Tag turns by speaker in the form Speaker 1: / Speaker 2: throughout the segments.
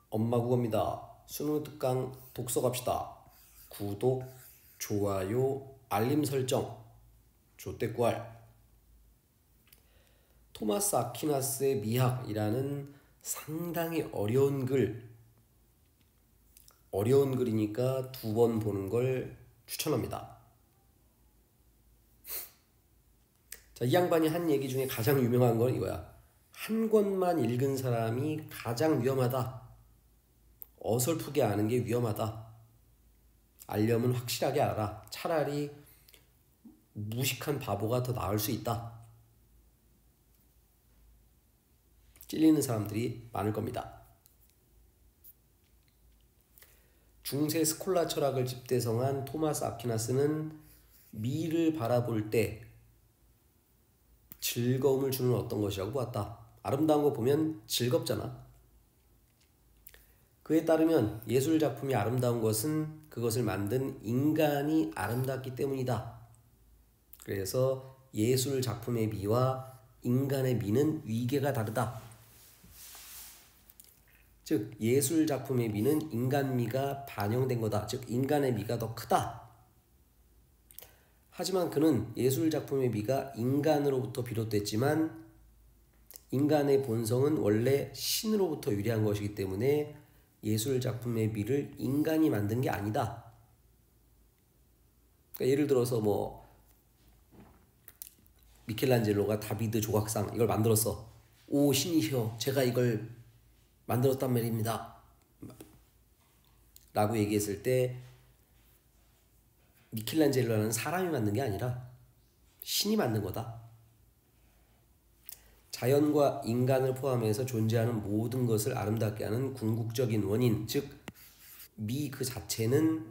Speaker 1: 엄마 국어입니다. 수능 특강 독서 갑시다. 구독, 좋아요, 알림 설정, 조떼꾸알. 토마스 아퀴나스의 미학이라는 상당히 어려운 글이니까 두 번 보는 걸 추천합니다. 자, 이 양반이 한 얘기 중에 가장 유명한 건 이거야. 한 권만 읽은 사람이 가장 위험하다. 어설프게 아는 게 위험하다. 알려면 확실하게 알아. 차라리 무식한 바보가 더 나을 수 있다. 찔리는 사람들이 많을 겁니다. 중세 스콜라 철학을 집대성한 토마스 아퀴나스는 미를 바라볼 때 즐거움을 주는 어떤 것이라고 보았다. 아름다운 거 보면 즐겁잖아. 그에 따르면 예술 작품이 아름다운 것은 그것을 만든 인간이 아름답기 때문이다. 그래서 예술 작품의 미와 인간의 미는 위계가 다르다. 즉 예술 작품의 미는 인간 미가 반영된 거다. 즉 인간의 미가 더 크다. 하지만 그는 예술 작품의 미가 인간으로부터 비롯됐지만 인간의 본성은 원래 신으로부터 유래한 것이기 때문에 예술 작품의 미를 인간이 만든 게 아니다. 그러니까 예를 들어서 미켈란젤로가 다비드 조각상 이걸 만들었어. 오 신이시여, 제가 이걸 만들었단 말입니다. 라고 얘기했을 때 미켈란젤로라는 사람이 만든 게 아니라 신이 만든 거다. 자연과 인간을 포함해서 존재하는 모든 것을 아름답게 하는 궁극적인 원인, 즉 미 그 자체는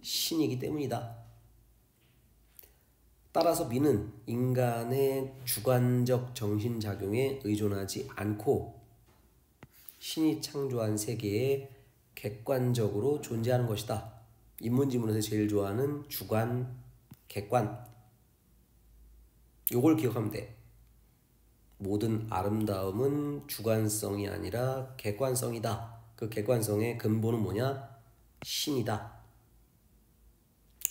Speaker 1: 신이기 때문이다. 따라서 미는 인간의 주관적 정신작용에 의존하지 않고 신이 창조한 세계에 객관적으로 존재하는 것이다. 인문지문에서 제일 좋아하는 주관, 객관. 요걸 기억하면 돼. 모든 아름다움은 주관성이 아니라 객관성이다. 그 객관성의 근본은 뭐냐? 신이다.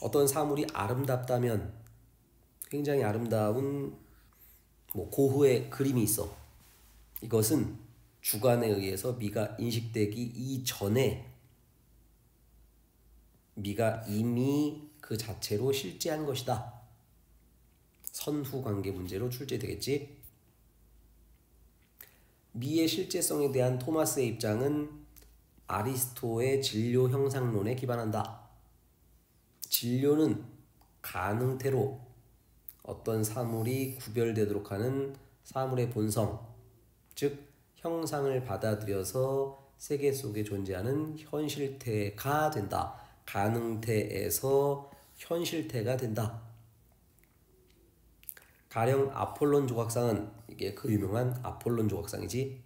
Speaker 1: 어떤 사물이 아름답다면 굉장히 아름다운 고흐의 그림이 있어. 이것은 주관에 의해서 미가 인식되기 이전에 미가 이미 그 자체로 실제한 것이다. 선후관계 문제로 출제되겠지. 미의 실제성에 대한 토마스의 입장은 아리스토의 진료 형상론에 기반한다. 진료는 가능태로 어떤 사물이 구별되도록 하는 사물의 본성, 즉 형상을 받아들여서 세계 속에 존재하는 현실태가 된다. 가능태에서 현실태가 된다. 가령 아폴론 조각상은 이게 그 유명한 아폴론 조각상이지.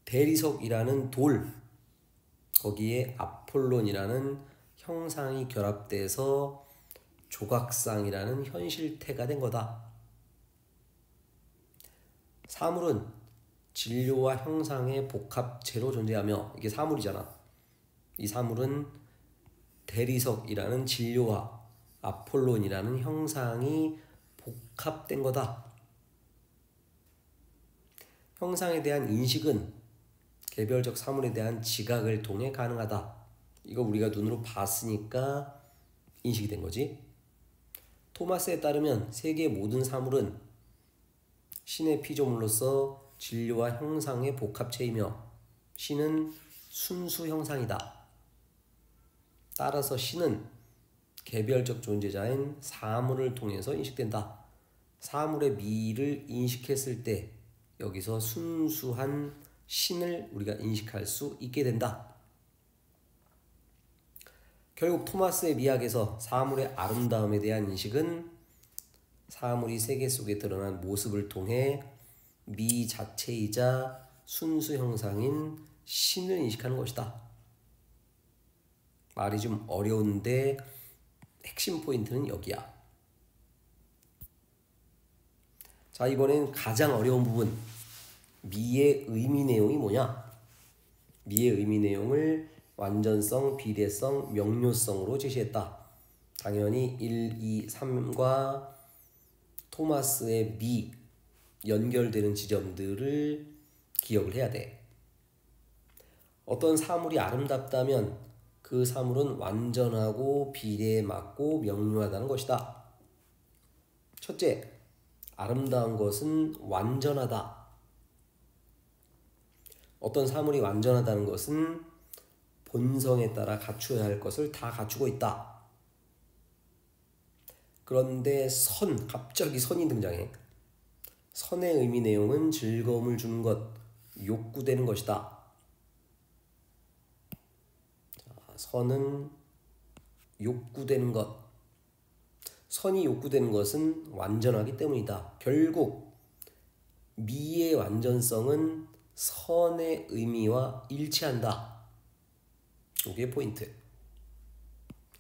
Speaker 1: 대리석이라는 돌, 거기에 아폴론이라는 형상이 결합돼서 조각상이라는 현실태가 된 거다. 사물은 진료와 형상의 복합체로 존재하며, 이게 사물이잖아. 이 사물은 대리석이라는 진료와 아폴론이라는 형상이 복합된 거다. 형상에 대한 인식은 개별적 사물에 대한 지각을 통해 가능하다. 이거 우리가 눈으로 봤으니까 인식이 된 거지. 토마스에 따르면 세계의 모든 사물은 신의 피조물로서 진료와 형상의 복합체이며 신은 순수 형상이다. 따라서 신은 개별적 존재자인 사물을 통해서 인식된다. 사물의 미를 인식했을 때 여기서 순수한 신을 우리가 인식할 수 있게 된다. 결국 토마스의 미학에서 사물의 아름다움에 대한 인식은 사물이 세계 속에 드러난 모습을 통해 미 자체이자 순수 형상인 신을 인식하는 것이다. 말이 좀 어려운데 핵심 포인트는 여기야. 자, 이번엔 가장 어려운 부분, 미의 의미 내용이 뭐냐? 미의 의미 내용을 완전성, 비례성, 명료성으로 제시했다. 당연히 1, 2, 3과 토마스의 미 연결되는 지점들을 기억을 해야 돼. 어떤 사물이 아름답다면 그 사물은 완전하고 비례에 맞고 명료하다는 것이다. 첫째, 아름다운 것은 완전하다. 어떤 사물이 완전하다는 것은 본성에 따라 갖추어야 할 것을 다 갖추고 있다. 그런데 갑자기 선이 등장해. 선의 의미 내용은 즐거움을 주는 것, 욕구되는 것이다. 선은 욕구되는 것. 선이 욕구되는 것은 완전하기 때문이다. 결국 미의 완전성은 선의 의미와 일치한다. 이게 포인트.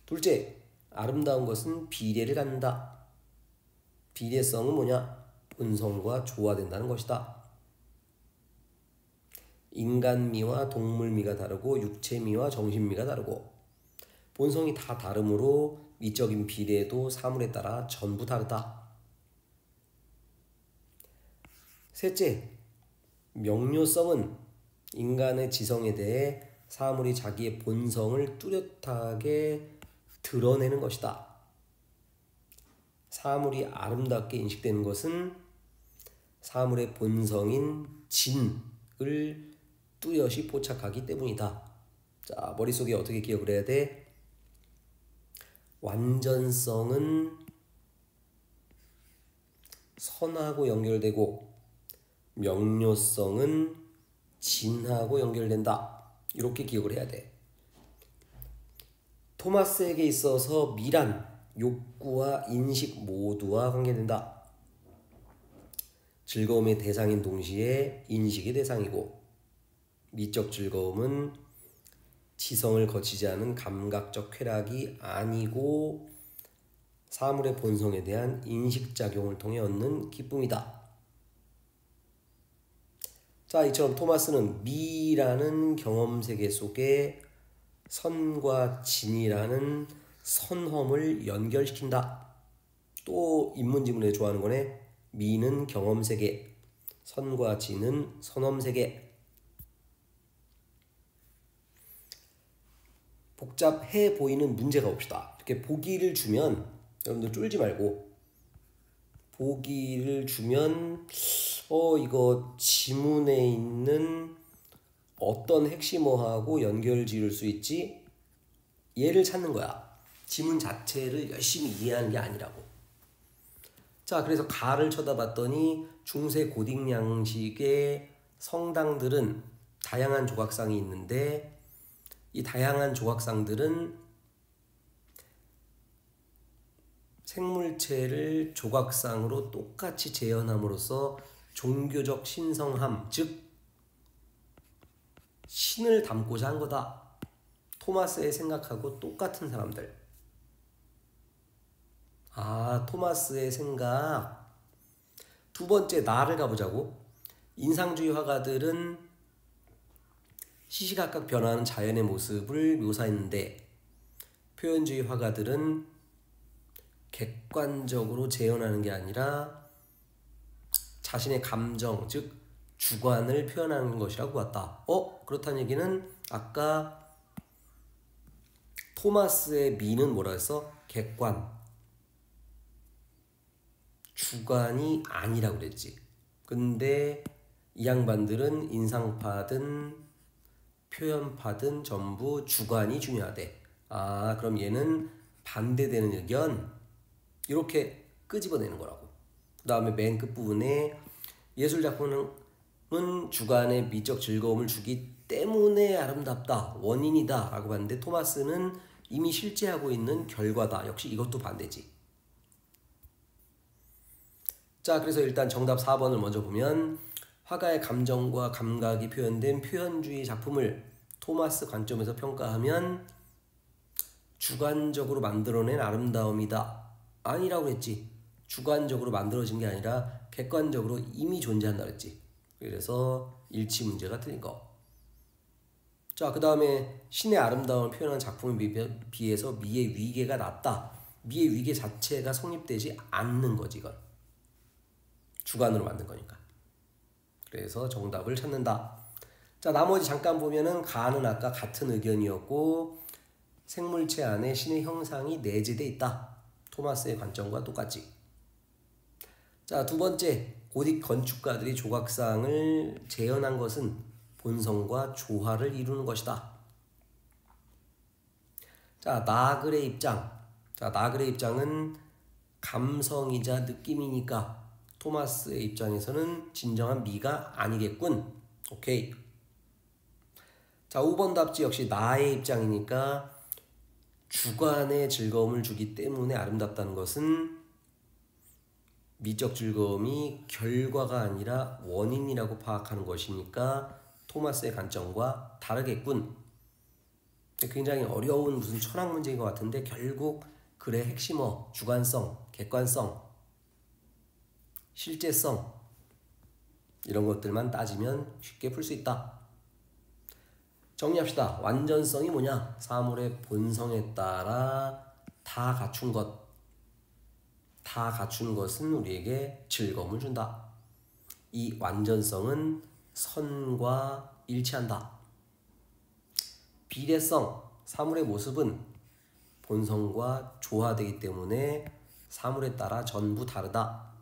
Speaker 1: 둘째, 아름다운 것은 비례를 갖는다. 비례성은 뭐냐? 본성과 조화된다는 것이다. 인간미와 동물미가 다르고 육체미와 정신미가 다르고 본성이 다 다르므로 미적인 비례도 사물에 따라 전부 다르다. 셋째, 명료성은 인간의 지성에 대해 사물이 자기의 본성을 뚜렷하게 드러내는 것이다. 사물이 아름답게 인식되는 것은 사물의 본성인 진을 뚜렷이 포착하기 때문이다. 자, 머릿속에 어떻게 기억을 해야 돼? 완전성은 선하고 연결되고 명료성은 진하고 연결된다. 이렇게 기억을 해야 돼. 토마스에게 있어서 미란, 욕구와 인식 모두와 관계된다. 즐거움의 대상인 동시에 인식의 대상이고 미적 즐거움은 지성을 거치지 않은 감각적 쾌락이 아니고 사물의 본성에 대한 인식작용을 통해 얻는 기쁨이다. 자, 이처럼 토마스는 미라는 경험세계 속에 선과 진이라는 선험을 연결시킨다. 또 인문지문에 좋아하는 거네. 미는 경험세계, 선과 진은 선험세계. 복잡해 보이는 문제가 없다. 이렇게 보기를 주면 여러분들 쫄지 말고 보기를 주면 이거 지문에 있는 어떤 핵심어하고 연결 지을 수 있지? 얘를 찾는 거야. 지문 자체를 열심히 이해하는 게 아니라고. 자, 그래서 가를 쳐다봤더니 중세 고딕 양식의 성당들은 다양한 조각상이 있는데 이 다양한 조각상들은 생물체를 조각상으로 똑같이 재현함으로써 종교적 신성함, 즉 신을 담고자 한 거다. 토마스의 생각하고 똑같은 사람들. 토마스의 생각. 두 번째, 나를 가보자고. 인상주의 화가들은 시시각각 변화하는 자연의 모습을 묘사했는데 표현주의 화가들은 객관적으로 재현하는 게 아니라 자신의 감정, 즉 주관을 표현하는 것이라고 봤다. 그렇다는 얘기는 아까 토마스의 미는 뭐라 했어? 객관, 주관이 아니라고 그랬지. 근데 이 양반들은 인상파든 표현파든 전부 주관이 중요하대. 그럼 얘는 반대되는 의견, 이렇게 끄집어내는 거라고. 그 다음에 맨 끝부분에 예술작품은 주관의 미적 즐거움을 주기 때문에 아름답다, 원인이다 라고 봤는데 토마스는 이미 실제하고 있는 결과다. 역시 이것도 반대지. 자, 그래서 일단 정답 4번을 먼저 보면 화가의 감정과 감각이 표현된 표현주의 작품을 토마스 관점에서 평가하면 주관적으로 만들어낸 아름다움이다. 아니라고 했지. 주관적으로 만들어진 게 아니라 객관적으로 이미 존재한다 그랬지. 그래서 일치 문제가 틀린 거. 자, 그 다음에 신의 아름다움을 표현하는 작품에 비해서 미의 위계가 낮다. 미의 위계 자체가 성립되지 않는 거지, 이건. 주관으로 만든 거니까. 그래서 정답을 찾는다. 자, 나머지 잠깐 보면은 가는 아까 같은 의견이었고 생물체 안에 신의 형상이 내재돼 있다. 토마스의 관점과 똑같지. 자, 두 번째, 고딕 건축가들이 조각상을 재현한 것은 본성과 조화를 이루는 것이다. 자, 나글의 입장. 자, 나글의 입장은 감성이자 느낌이니까 토마스의 입장에서는 진정한 미가 아니겠군. 오케이. 자, 5번 답지 역시 나의 입장이니까 주관의 즐거움을 주기 때문에 아름답다는 것은 미적 즐거움이 결과가 아니라 원인이라고 파악하는 것이니까 토마스의 관점과 다르겠군. 굉장히 어려운 무슨 철학 문제인 것 같은데 결국 글의 핵심어 주관성, 객관성, 실제성 이런 것들만 따지면 쉽게 풀 수 있다. 정리합시다. 완전성이 뭐냐? 사물의 본성에 따라 다 갖춘 것. 다 갖춘 것은 우리에게 즐거움을 준다. 이 완전성은 선과 일치한다. 비례성, 사물의 모습은 본성과 조화되기 때문에 사물에 따라 전부 다르다.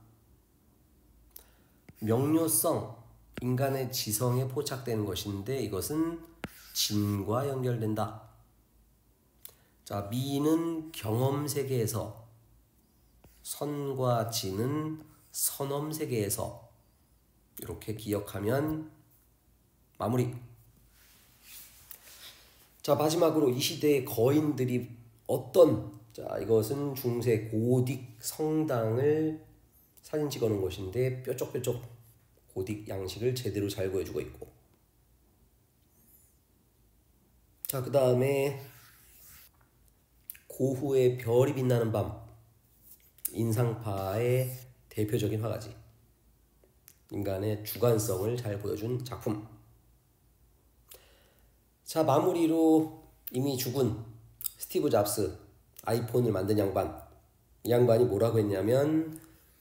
Speaker 1: 명료성, 인간의 지성에 포착되는 것인데 이것은 진과 연결된다. 자, 미는 경험 세계에서, 선과 진은 선엄 세계에서 이렇게 기억하면 마무리. 자, 마지막으로 이 시대의 거인들이 자, 이것은 중세 고딕 성당을 사진 찍어 놓은 것인데 뾰족뾰족 고딕 양식을 제대로 잘 보여주고 있고. 자, 그 다음에 고흐의 별이 빛나는 밤, 인상파의 대표적인 화가지. 인간의 주관성을 잘 보여준 작품. 자, 마무리로 이미 죽은 스티브 잡스, 아이폰을 만든 양반. 이 양반이 뭐라고 했냐면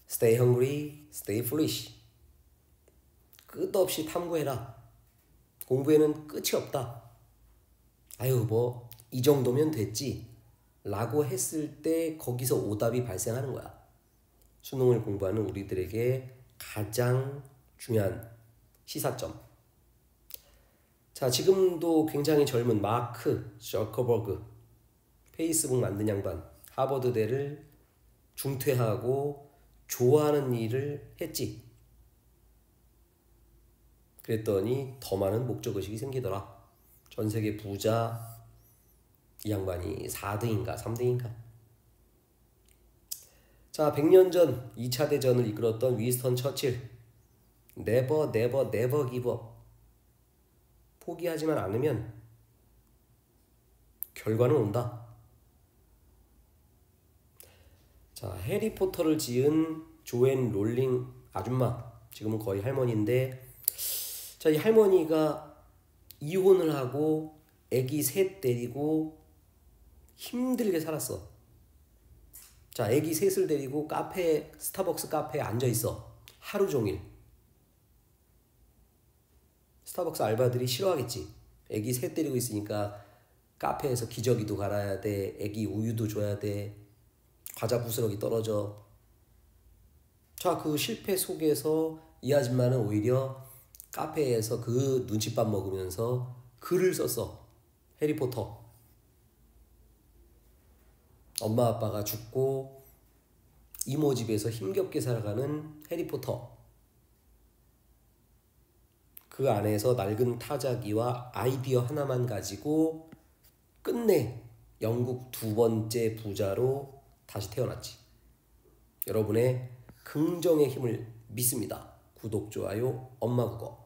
Speaker 1: Stay hungry, stay foolish. 끝없이 탐구해라. 공부에는 끝이 없다. 아유, 뭐 이 정도면 됐지 라고 했을 때 거기서 오답이 발생하는 거야. 수능을 공부하는 우리들에게 가장 중요한 시사점. 자, 지금도 굉장히 젊은 마크 저커버그, 페이스북 만든 양반, 하버드대를 중퇴하고 좋아하는 일을 했지. 그랬더니 더 많은 목적의식이 생기더라. 전세계 부자 이 양반이 4등인가 3등인가. 자, 100년 전 2차 대전을 이끌었던 위스턴 처칠. Never, never, never give up. 포기하지만 않으면 결과는 온다. 자, 해리포터를 지은 조앤 롤링 아줌마, 지금은 거의 할머니인데, 자, 이 할머니가 이혼을 하고 애기 셋 데리고 힘들게 살았어. 자, 애기 셋을 데리고 스타벅스 카페에 앉아있어. 하루 종일. 스타벅스 알바들이 싫어하겠지. 애기 셋 데리고 있으니까 카페에서 기저귀도 갈아야 돼. 애기 우유도 줘야 돼. 과자 부스러기 떨어져. 자, 그 실패 속에서 이 아줌마는 오히려 카페에서 그 눈칫밥 먹으면서 글을 썼어. 해리포터. 엄마 아빠가 죽고 이모 집에서 힘겹게 살아가는 해리포터. 그 안에서 낡은 타자기와 아이디어 하나만 가지고 끝내 영국 두 번째 부자로 다시 태어났지. 여러분의 긍정의 힘을 믿습니다. 구독, 좋아요, 엄마 국어.